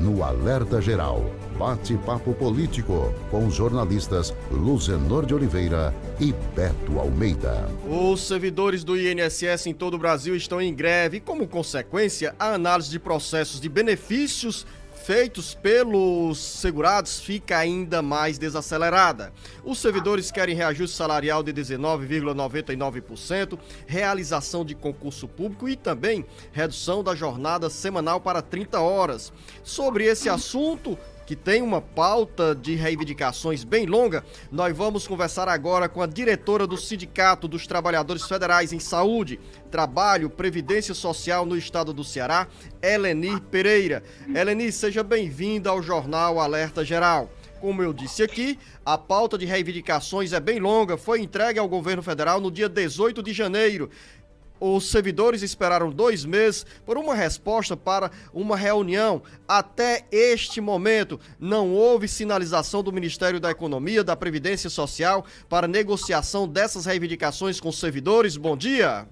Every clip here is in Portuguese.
no Alerta Geral. Bate-papo político com os jornalistas Luzenor de Oliveira e Beto Almeida. Os servidores do INSS em todo o Brasil estão em greve e, como consequência, a análise de processos de benefícios feitos pelos segurados fica ainda mais desacelerada. Os servidores querem reajuste salarial de 19,99%, realização de concurso público e também redução da jornada semanal para 30 horas. Sobre esse assunto, que tem uma pauta de reivindicações bem longa, nós vamos conversar agora com a diretora do Sindicato dos Trabalhadores Federais em Saúde, Trabalho, Previdência Social no Estado do Ceará, Eleni Pereira. Eleni, seja bem-vinda ao Jornal Alerta Geral. Como eu disse aqui, a pauta de reivindicações é bem longa, foi entregue ao governo federal no dia 18 de janeiro. Os servidores esperaram 2 meses por uma resposta para uma reunião. Até este momento, não houve sinalização do Ministério da Economia, da Previdência Social para negociação dessas reivindicações com os servidores. Bom dia.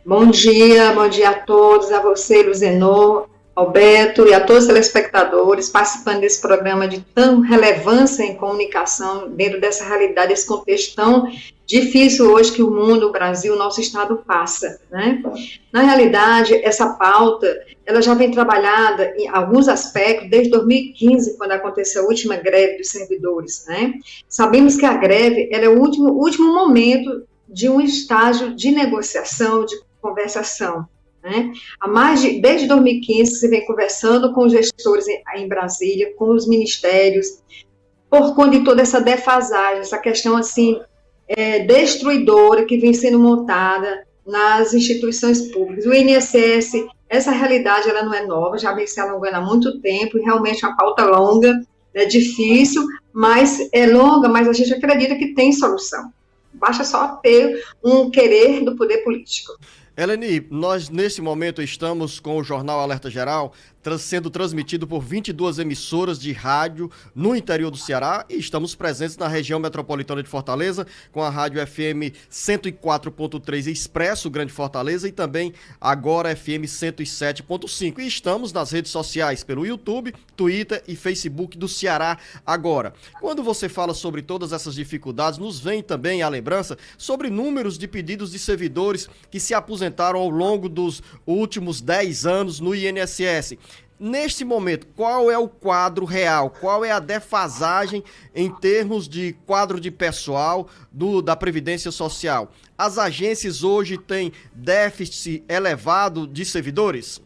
Bom dia a todos, a você, Luzenor, ao Beto e a todos os telespectadores participando desse programa de tão relevância em comunicação dentro dessa realidade, desse contexto tão difícil hoje que o mundo, o Brasil, o nosso estado passa, né? Na realidade, essa pauta, ela já vem trabalhada em alguns aspectos desde 2015, quando aconteceu a última greve dos servidores, né? Sabemos que a greve, ela é o último momento de um estágio de negociação, de conversação, né? Desde 2015, se vem conversando com os gestores em Brasília, com os ministérios, por conta de toda essa defasagem, essa questão, assim, destruidora que vem sendo montada nas instituições públicas. O INSS, essa realidade, ela não é nova, já vem se alongando há muito tempo, e realmente é uma pauta longa, é difícil, mas é longa, mas a gente acredita que tem solução. Basta só ter um querer do poder político. Eleni, nós nesse momento estamos com o Jornal Alerta Geral sendo transmitido por 22 emissoras de rádio no interior do Ceará e estamos presentes na região metropolitana de Fortaleza com a rádio FM 104.3 Expresso Grande Fortaleza e também agora FM 107.5 e estamos nas redes sociais pelo YouTube, Twitter e Facebook do Ceará Agora. Quando você fala sobre todas essas dificuldades, nos vem também a lembrança sobre números de pedidos de servidores que se aposentaram ao longo dos últimos 10 anos no INSS. Neste momento, qual é o quadro real? Qual é a defasagem em termos de quadro de pessoal da Previdência Social? As agências hoje têm déficit elevado de servidores?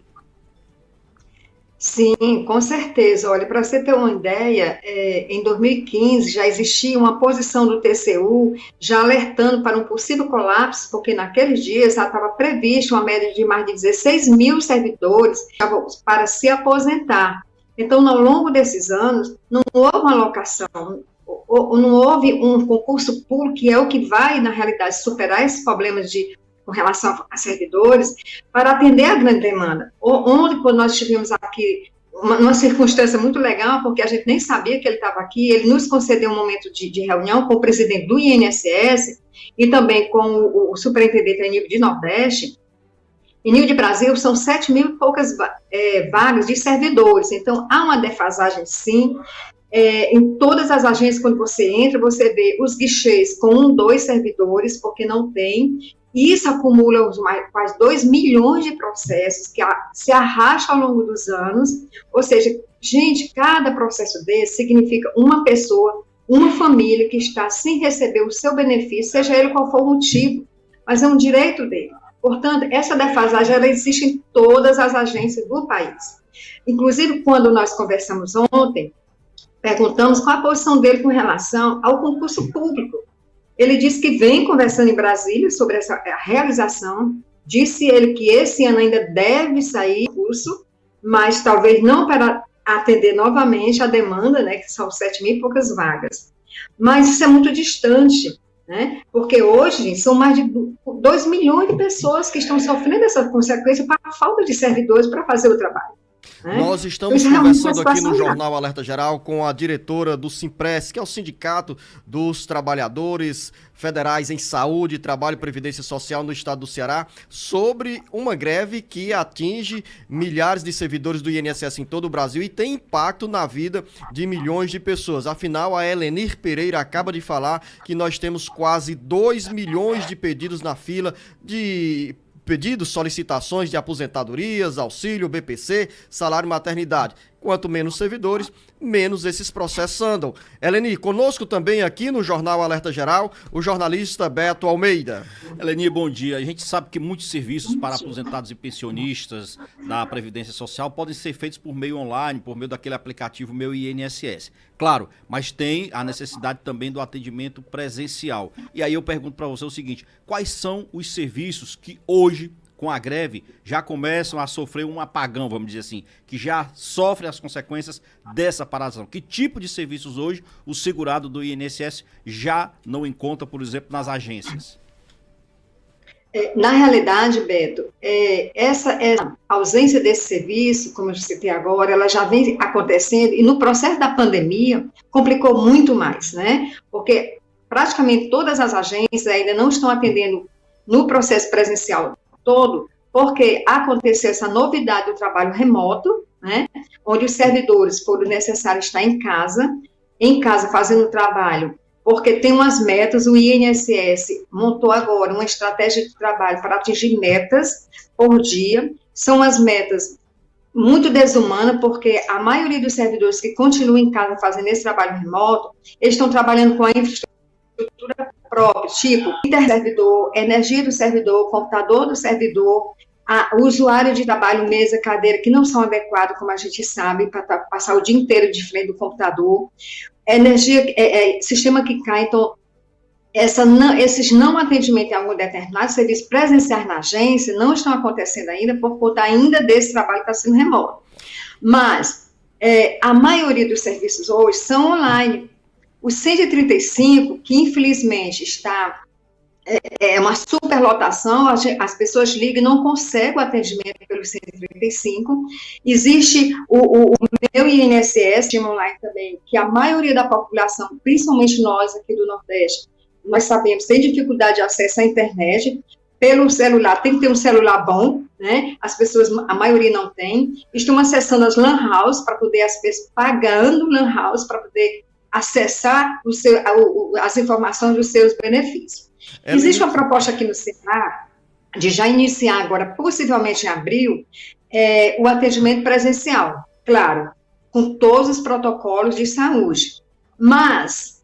Sim, com certeza. Olha, para você ter uma ideia, em 2015 já existia uma posição do TCU já alertando para um possível colapso, porque naqueles dias já estava previsto uma média de mais de 16 mil servidores para se aposentar. Então, ao longo desses anos, não houve uma alocação, não houve um concurso público, que é o que vai, na realidade, superar esses problemas com relação a servidores, para atender a grande demanda. Ontem, quando nós estivemos aqui, uma circunstância muito legal, porque a gente nem sabia que ele estava aqui, ele nos concedeu um momento de reunião com o presidente do INSS e também com o superintendente em nível de Nordeste. Em nível de Brasil, são 7 mil e poucas vagas de servidores, então há uma defasagem, sim. Em todas as agências, quando você entra, você vê os guichês com 1, 2 servidores, porque não tem. E isso acumula quase 2 milhões de processos que se arrastam ao longo dos anos. Ou seja, gente, cada processo desse significa uma pessoa, uma família que está sem receber o seu benefício, seja ele qual for o motivo, mas é um direito dele. Portanto, essa defasagem ela existe em todas as agências do país. Inclusive, quando nós conversamos ontem, perguntamos qual a posição dele com relação ao concurso público. Ele disse que vem conversando em Brasília sobre essa realização, disse ele que esse ano ainda deve sair curso, mas talvez não para atender novamente a demanda, né, que são 7 mil e poucas vagas. Mas isso é muito distante, né, porque hoje, gente, são mais de 2 milhões de pessoas que estão sofrendo essa consequência para a falta de servidores para fazer o trabalho. né? Nós estamos conversando aqui no Jornal Alerta Geral com a diretora do Simpress, que é o Sindicato dos Trabalhadores Federais em Saúde, Trabalho e Previdência Social no estado do Ceará, sobre uma greve que atinge milhares de servidores do INSS em todo o Brasil e tem impacto na vida de milhões de pessoas. Afinal, a Helenir Pereira acaba de falar que nós temos quase 2 milhões de pedidos na fila de solicitações de aposentadorias, auxílio, BPC, salário maternidade. Quanto menos servidores, menos esses processos andam. Eleni, conosco também aqui no Jornal Alerta Geral, o jornalista Beto Almeida. Eleni, bom dia. A gente sabe que muitos serviços para aposentados e pensionistas da Previdência Social podem ser feitos por meio online, por meio daquele aplicativo Meu INSS. Claro, mas tem a necessidade também do atendimento presencial. E aí eu pergunto para você o seguinte, quais são os serviços que hoje, com a greve, já começam a sofrer um apagão, vamos dizer assim, que já sofre as consequências dessa paralisação? Que tipo de serviços hoje o segurado do INSS já não encontra, por exemplo, nas agências? Na realidade, Beto, essa ausência desse serviço, como eu citei agora, ela já vem acontecendo e no processo da pandemia complicou muito mais, né? Porque praticamente todas as agências ainda não estão atendendo no processo presencial todo, porque aconteceu essa novidade do trabalho remoto, né, onde os servidores foram necessários estar em casa fazendo o trabalho, porque tem umas metas, o INSS montou agora uma estratégia de trabalho para atingir metas por dia, são as metas muito desumanas, porque a maioria dos servidores que continuam em casa fazendo esse trabalho remoto, eles estão trabalhando com a infraestrutura própria, tipo interservidor, energia do servidor, computador do servidor, o usuário de trabalho, mesa, cadeira, que não são adequados, como a gente sabe, para passar o dia inteiro de frente do computador, energia, sistema que cai, então, esses não atendimentos em algum determinado serviço presenciais na agência não estão acontecendo ainda, por conta ainda desse trabalho que está sendo remoto. Mas, a maioria dos serviços hoje são online. O 135, que infelizmente está uma superlotação, as pessoas ligam e não conseguem o atendimento pelo 135. Existe o Meu INSS, online também, que a maioria da população, principalmente nós aqui do Nordeste, nós sabemos, tem dificuldade de acesso à internet, pelo celular, tem que ter um celular bom, né? As pessoas, a maioria não tem, estão acessando as LAN house para poder, as pessoas pagando LAN house para poder acessar as informações dos seus benefícios. Existe uma proposta aqui no Ceará de já iniciar agora, possivelmente em abril, o atendimento presencial, claro, com todos os protocolos de saúde. Mas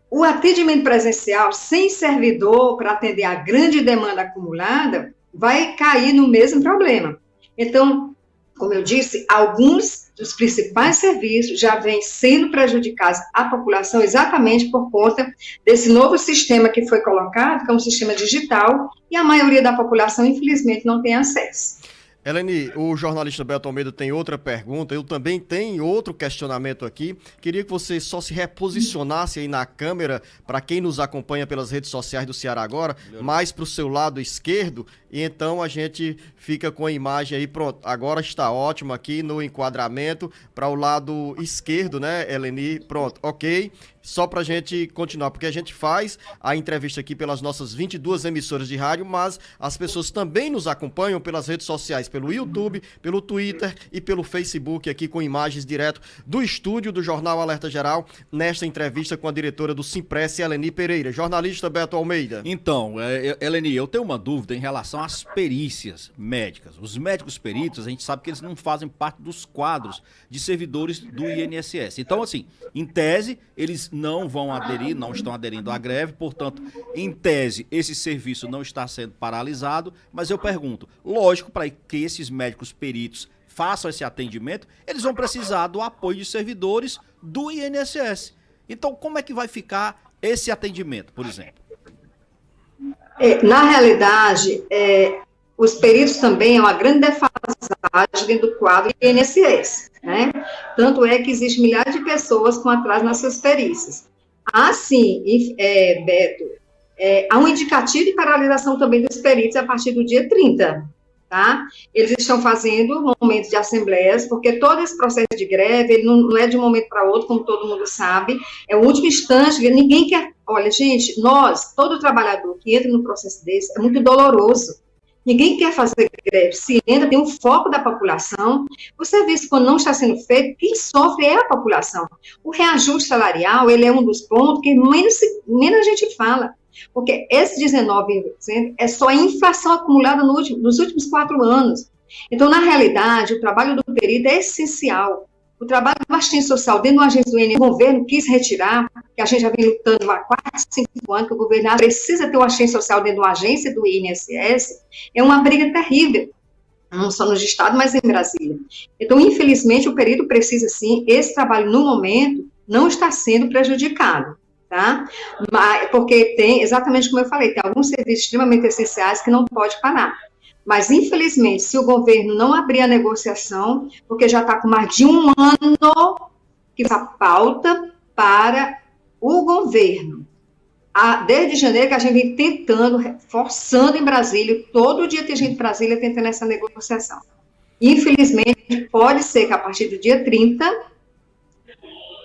o atendimento presencial, sem servidor para atender a grande demanda acumulada, vai cair no mesmo problema. Então, como eu disse, alguns dos principais serviços já vêm sendo prejudicados à população exatamente por conta desse novo sistema que foi colocado, que é um sistema digital, e a maioria da população, infelizmente, não tem acesso. Eleni, o jornalista Beto Almeida tem outra pergunta, eu também tenho outro questionamento aqui. Queria que você só se reposicionasse aí na câmera, para quem nos acompanha pelas redes sociais do Ceará Agora, mais para o seu lado esquerdo, e então a gente fica com a imagem aí, pronto, agora está ótimo aqui no enquadramento, para o lado esquerdo, né, Eleni? Pronto, ok. Só para a gente continuar, porque a gente faz a entrevista aqui pelas nossas 22 emissoras de rádio, mas as pessoas também nos acompanham pelas redes sociais, pelo YouTube, pelo Twitter e pelo Facebook, aqui com imagens direto do estúdio do Jornal Alerta Geral, nesta entrevista com a diretora do Simpress, Eleni Pereira. Jornalista Beto Almeida. Então, Eleni, eu tenho uma dúvida em relação às perícias médicas. Os médicos peritos, a gente sabe que eles não fazem parte dos quadros de servidores do INSS. Então, assim, em tese, eles não vão aderir, não estão aderindo à greve, portanto, em tese, esse serviço não está sendo paralisado, mas eu pergunto, lógico, para que esses médicos peritos façam esse atendimento, eles vão precisar do apoio de servidores do INSS. Então, como é que vai ficar esse atendimento, por exemplo? Na realidade, os peritos também é uma grande defasagem dentro do quadro do INSS, né? Tanto é que existe milhares de pessoas com atraso nas suas perícias. Assim, Beto, há um indicativo de paralisação também dos peritos a partir do dia 30, tá? Eles estão fazendo momentos de assembleias, porque todo esse processo de greve, ele não é de um momento para outro, como todo mundo sabe, é o último instante, ninguém quer... Olha, gente, todo trabalhador que entra no processo desse, é muito doloroso. Ninguém quer fazer greve. Se ainda tem um foco da população, o serviço, quando não está sendo feito, quem sofre é a população. O reajuste salarial, ele é um dos pontos que menos a gente fala, porque esse 19% é só a inflação acumulada nos últimos 4 anos. Então, na realidade, o trabalho do perito é essencial. O trabalho do assistente social dentro da agência do INSS, o governo quis retirar, que a gente já vem lutando há 4, 5 anos, que o governo precisa ter um assistente social dentro da agência do INSS, é uma briga terrível, não só no estado, mas em Brasília. Então, infelizmente, o perito precisa, sim, esse trabalho, no momento, não está sendo prejudicado, tá? Mas, porque tem, exatamente como eu falei, tem alguns serviços extremamente essenciais que não pode parar. Mas, infelizmente, se o governo não abrir a negociação, porque já está com mais de um ano que essa pauta para o governo. Desde janeiro que a gente vem tentando, forçando em Brasília, todo dia tem gente em Brasília tentando essa negociação. Infelizmente, pode ser que a partir do dia 30,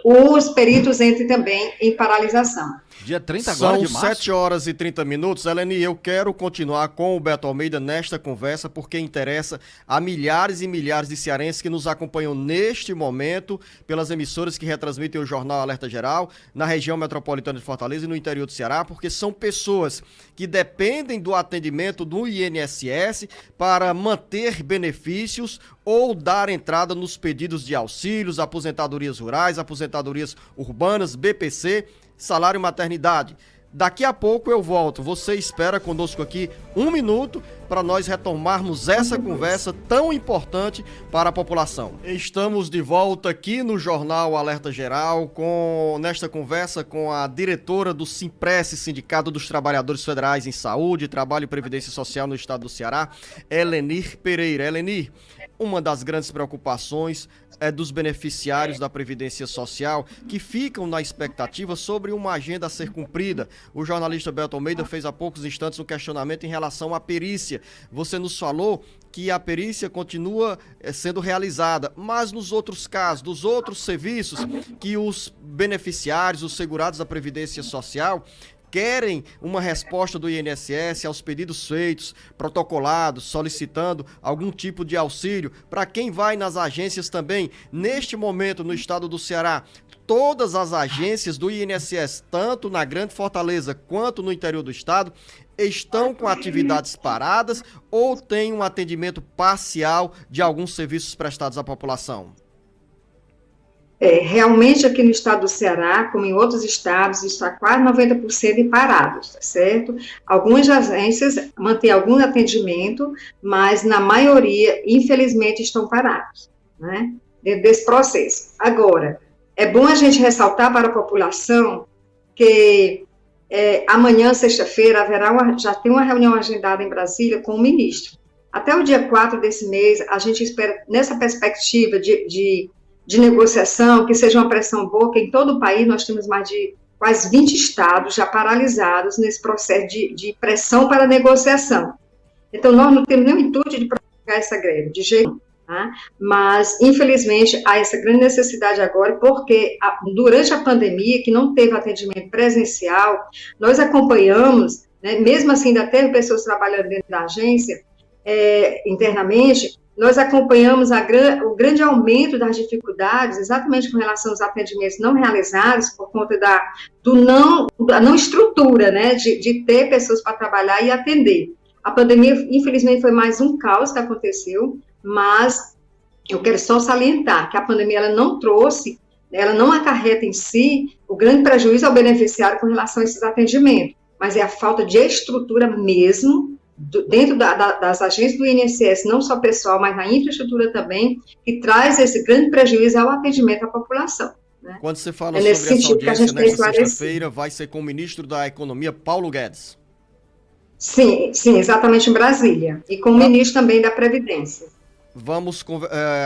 os peritos entrem também em paralisação. Dia 30 agora de São março? 7 horas e 30 minutos. Eleni, eu quero continuar com o Beto Almeida nesta conversa, porque interessa a milhares e milhares de cearenses que nos acompanham neste momento pelas emissoras que retransmitem o Jornal Alerta Geral, na região metropolitana de Fortaleza e no interior do Ceará, porque são pessoas que dependem do atendimento do INSS para manter benefícios ou dar entrada nos pedidos de auxílios, aposentadorias rurais, aposentadorias urbanas, BPC, salário maternidade. Daqui a pouco eu volto. Você espera conosco aqui 1 minuto para nós retomarmos essa conversa tão importante para a população. Estamos de volta aqui no Jornal Alerta Geral, nesta conversa com a diretora do Simpress, Sindicato dos Trabalhadores Federais em Saúde, Trabalho e Previdência Social no estado do Ceará, Elenir Pereira. Elenir, uma das grandes preocupações é dos beneficiários da Previdência Social que ficam na expectativa sobre uma agenda a ser cumprida. O jornalista Beto Almeida fez há poucos instantes um questionamento em relação à perícia. Você nos falou que a perícia continua sendo realizada, mas nos outros casos, dos outros serviços que os beneficiários, os segurados da Previdência Social querem uma resposta do INSS aos pedidos feitos, protocolados, solicitando algum tipo de auxílio. Para quem vai nas agências também, neste momento no estado do Ceará, todas as agências do INSS, tanto na Grande Fortaleza quanto no interior do estado, estão com atividades paradas ou tem um atendimento parcial de alguns serviços prestados à população? Realmente aqui no estado do Ceará, como em outros estados, está quase 90% parados, tá certo? Algumas agências mantêm algum atendimento, mas na maioria, infelizmente, estão parados, né? Dentro desse processo. Agora, é bom a gente ressaltar para a população que amanhã, sexta-feira, já tem uma reunião agendada em Brasília com o ministro. Até o dia 4 desse mês, a gente espera, nessa perspectiva de negociação, que seja uma pressão boa, que em todo o país nós temos mais de quase 20 estados já paralisados nesse processo de pressão para negociação. Então, nós não temos nenhum intuito de provocar essa greve, de jeito nenhum, tá? Mas, infelizmente, há essa grande necessidade agora, porque durante a pandemia, que não teve atendimento presencial, nós acompanhamos, né, mesmo assim ainda teve pessoas trabalhando dentro da agência, internamente, nós acompanhamos o grande aumento das dificuldades, exatamente com relação aos atendimentos não realizados, por conta da não estrutura, né, de ter pessoas para trabalhar e atender. A pandemia, infelizmente, foi mais um caos que aconteceu, mas eu quero só salientar que a pandemia ela não acarreta em si o grande prejuízo ao beneficiário com relação a esses atendimentos, mas é a falta de estrutura mesmo, dentro das agências do INSS, não só pessoal, mas na infraestrutura também, que traz esse grande prejuízo ao atendimento à população. Né? Quando você fala sobre essa audiência nesta sexta-feira, vai ser com o ministro da Economia, Paulo Guedes. Sim, exatamente em Brasília. E com o ministro também da Previdência. Vamos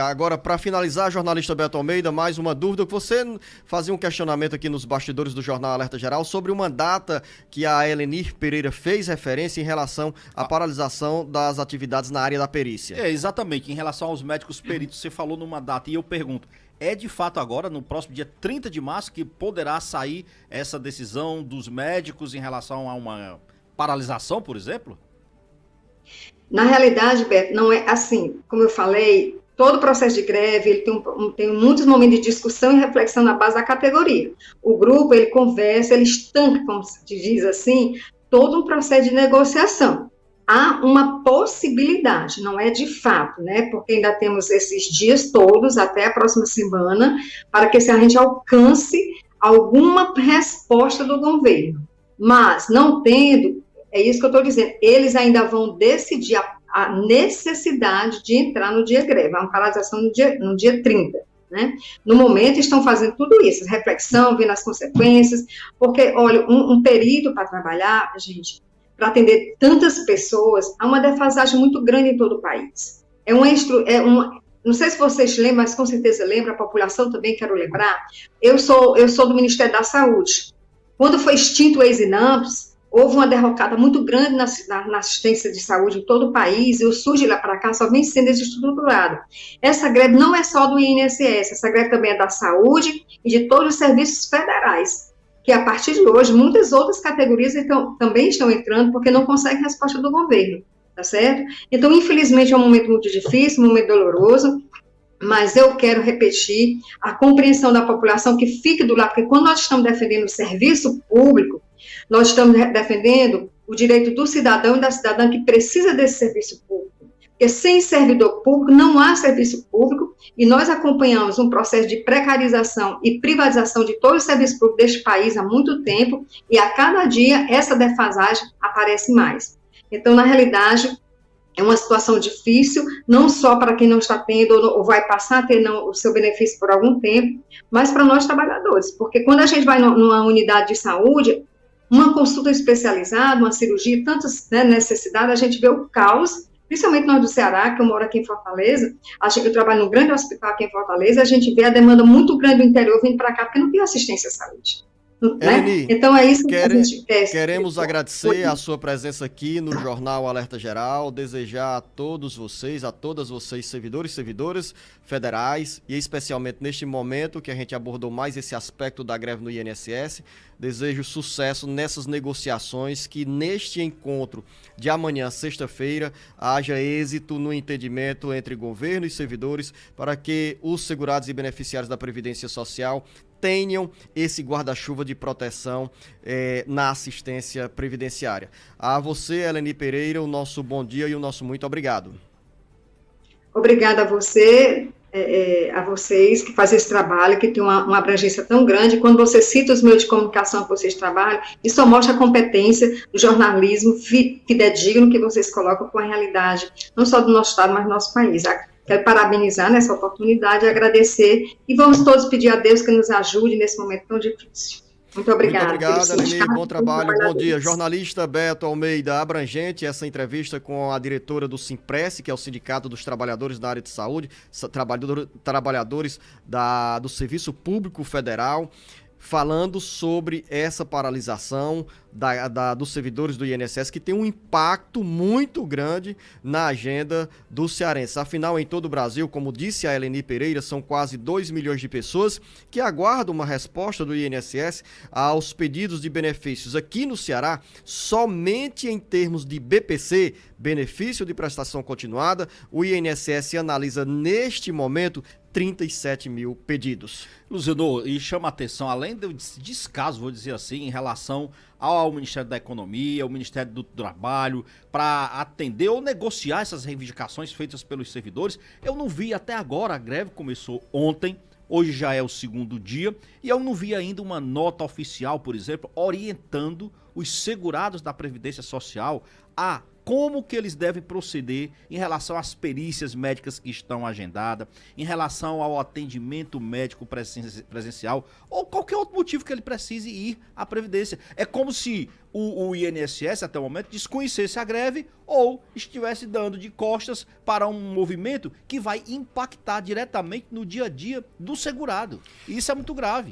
agora, para finalizar, jornalista Beto Almeida, mais uma dúvida. Você fazia um questionamento aqui nos bastidores do Jornal Alerta Geral sobre uma data que a Elenir Pereira fez referência em relação à paralisação das atividades na área da perícia. Exatamente. Em relação aos médicos peritos, você falou numa data e eu pergunto, é de fato agora, no próximo dia 30 de março, que poderá sair essa decisão dos médicos em relação a uma paralisação, por exemplo? Na realidade, Beto, não é assim. Como eu falei, todo o processo de greve ele tem muitos momentos de discussão e reflexão na base da categoria. O grupo, ele conversa, ele estanca, como se diz assim, todo um processo de negociação. Há uma possibilidade, não é de fato, né? Porque ainda temos esses dias todos, até a próxima semana, para que a gente alcance alguma resposta do governo. Mas, não tendo, é isso que eu estou dizendo, eles ainda vão decidir a necessidade de entrar no dia greve, a paralisação no dia 30. Né? No momento estão fazendo tudo isso, reflexão, vendo as consequências, porque, olha, um perito para trabalhar, gente, para atender tantas pessoas, há uma defasagem muito grande em todo o país. Não sei se vocês lembram, mas com certeza lembram, a população também, quero lembrar, eu sou do Ministério da Saúde. Quando foi extinto o ex-INAMPS, houve uma derrocada muito grande na assistência de saúde em todo o país, e o SUS de lá para cá só vem sendo desestruturado. Essa greve não é só do INSS, essa greve também é da saúde e de todos os serviços federais, que a partir de hoje, muitas outras categorias também estão entrando porque não conseguem resposta do governo, tá certo? Então, infelizmente, é um momento muito difícil, um momento doloroso, mas eu quero repetir a compreensão da população que fique do lado, porque quando nós estamos defendendo o serviço público, nós estamos defendendo o direito do cidadão e da cidadã que precisa desse serviço público. Porque sem servidor público não há serviço público, e nós acompanhamos um processo de precarização e privatização de todo o serviço público deste país há muito tempo, e a cada dia essa defasagem aparece mais. Então, na realidade, é uma situação difícil, não só para quem não está tendo ou vai passar a ter o seu benefício por algum tempo, mas para nós trabalhadores, porque quando a gente vai numa unidade de saúde, uma consulta especializada, uma cirurgia, tantas necessidades, a gente vê o caos, principalmente nós do Ceará, que eu moro aqui em Fortaleza, eu trabalho num grande hospital aqui em Fortaleza, a gente vê a demanda muito grande do interior vindo para cá, porque não tem assistência à saúde. Eleni, então é isso que a gente quer. Queremos agradecer a sua presença aqui no Jornal Alerta Geral, desejar a todos vocês, a todas vocês, servidores e servidoras federais, e especialmente neste momento que a gente abordou mais esse aspecto da greve no INSS, desejo sucesso nessas negociações, que neste encontro de amanhã, sexta-feira, haja êxito no entendimento entre governo e servidores para que os segurados e beneficiários da Previdência Social tenham esse guarda-chuva de proteção na assistência previdenciária. A você, Elenir Pereira, o nosso bom dia e o nosso muito obrigado. Obrigada a você, a vocês que fazem esse trabalho, que tem uma abrangência tão grande. Quando você cita os meios de comunicação que vocês trabalham, isso só mostra a competência do jornalismo fidedigno que vocês colocam com a realidade, não só do nosso estado, mas do nosso país. Quero parabenizar nessa oportunidade, agradecer, e vamos todos pedir a Deus que nos ajude nesse momento tão difícil. Muito obrigada. Muito obrigado, Elenir. Bom trabalho, bom dia. Jornalista Beto Almeida, abrangente essa entrevista com a diretora do Simpress, que é o Sindicato dos Trabalhadores da Área de Saúde, trabalhadores do Serviço Público Federal, falando sobre essa paralisação dos servidores do INSS, que tem um impacto muito grande na agenda dos cearenses. Afinal, em todo o Brasil, como disse a Elenir Pereira, são quase 2 milhões de pessoas que aguardam uma resposta do INSS aos pedidos de benefícios. Aqui no Ceará, somente em termos de BPC, benefício de prestação continuada, o INSS analisa neste momento 37 mil pedidos. Luciano, e chama a atenção, além do descaso, vou dizer assim, em relação ao Ministério da Economia, ao Ministério do Trabalho, para atender ou negociar essas reivindicações feitas pelos servidores, eu não vi até agora, a greve começou ontem, hoje já é o segundo dia, e eu não vi ainda uma nota oficial, por exemplo, orientando os segurados da Previdência Social a como que eles devem proceder em relação às perícias médicas que estão agendadas, em relação ao atendimento médico presencial ou qualquer outro motivo que ele precise ir à Previdência. É como se o INSS, até o momento, desconhecesse a greve ou estivesse dando de costas para um movimento que vai impactar diretamente no dia a dia do segurado. E isso é muito grave.